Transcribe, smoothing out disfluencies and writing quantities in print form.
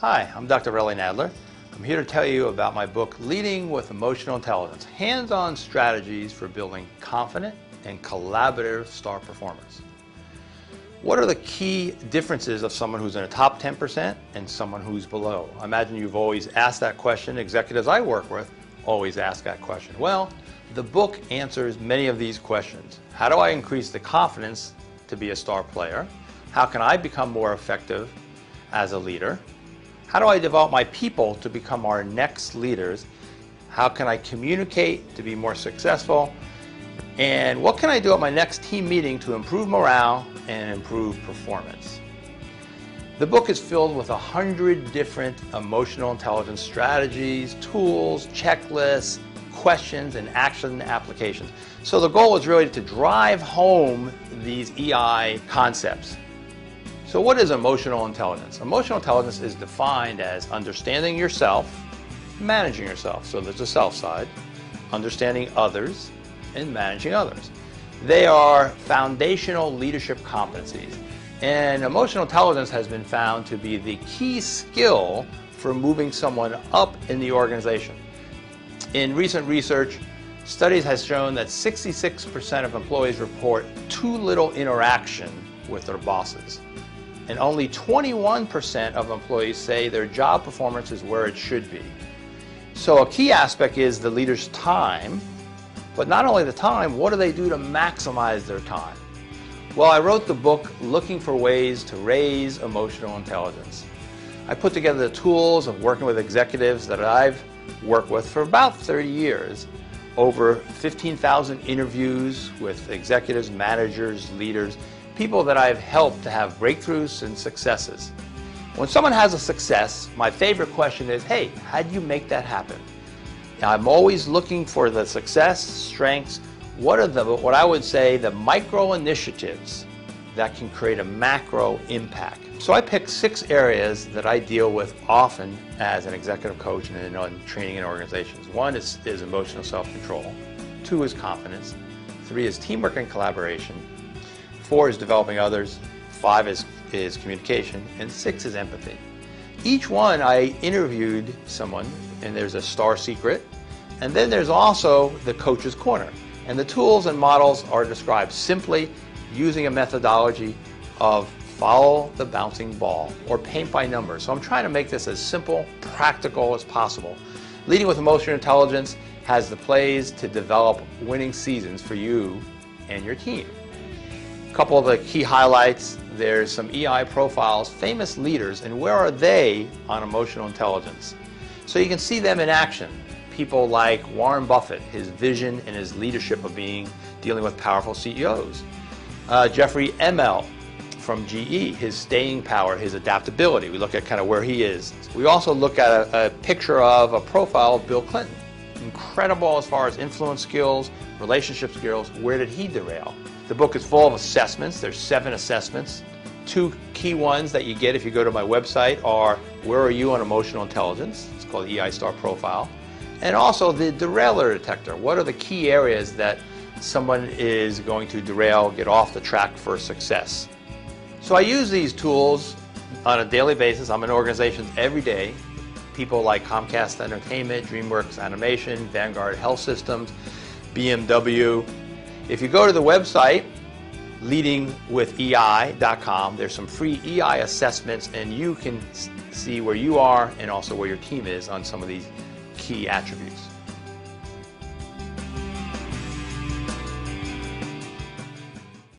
Hi, I'm Dr. Relly Nadler. I'm here to tell you about my book, Leading with Emotional Intelligence, hands-on strategies for building confident and collaborative star performers. What are the key differences of someone who's in the top 10% and someone who's below? I imagine you've always asked that question. Executives I work with always ask that question. Well, the book answers many of these questions. How do I increase the confidence to be a star player? How can I become more effective as a leader? How do I develop my people to become our next leaders? How can I communicate to be more successful? And what can I do at my next team meeting to improve morale and improve performance? The book is filled with 100 different emotional intelligence strategies, tools, checklists, questions, and action applications. So the goal is really to drive home these EI concepts. So what is emotional intelligence? Emotional intelligence is defined as understanding yourself, managing yourself. So there's a self side, understanding others, and managing others. They are foundational leadership competencies. And emotional intelligence has been found to be the key skill for moving someone up in the organization. In recent research, studies have shown that 66% of employees report too little interaction with their bosses. And only 21% of employees say their job performance is where it should be. So a key aspect is the leader's time, but not only the time, what do they do to maximize their time? Well, I wrote the book looking for ways to raise emotional intelligence. I put together the tools of working with executives that I've worked with for about 30 years, over 15,000 interviews with executives, managers, leaders, people that I've helped to have breakthroughs and successes. When someone has a success, my favorite question is, hey, how do you make that happen? I'm always looking for the success, strengths, what I would say the micro initiatives that can create a macro impact. So I picked 6 areas that I deal with often as an executive coach and in training in organizations. 1 is emotional self-control. 2 is confidence. 3 is teamwork and collaboration. 4 is developing others, 5 is communication, and 6 is empathy. Each one I interviewed someone, and there's a star secret, and then there's also the coach's corner. And the tools and models are described simply using a methodology of follow the bouncing ball or paint by numbers. So I'm trying to make this as simple, practical as possible. Leading with Emotional Intelligence has the plays to develop winning seasons for you and your team. A couple of the key highlights, there's some EI profiles, famous leaders, and where are they on emotional intelligence? So you can see them in action. People like Warren Buffett, his vision and his leadership of dealing with powerful CEOs. Jeffrey ML from GE, his staying power, his adaptability. We look at kind of where he is. We also look at a picture of a profile of Bill Clinton. Incredible as far as influence skills, relationship skills. Where did he derail? The book is full of assessments. There's 7 assessments. 2 key ones that you get if you go to my website are where are you on emotional intelligence? It's called the EI Star Profile. And also the derailer detector. What are the key areas that someone is going to derail, get off the track for success? So I use these tools on a daily basis. I'm in organizations every day. People like Comcast Entertainment, DreamWorks Animation, Vanguard Health Systems, BMW. If you go to the website, leadingwithei.com, there's some free EI assessments, and you can see where you are and also where your team is on some of these key attributes.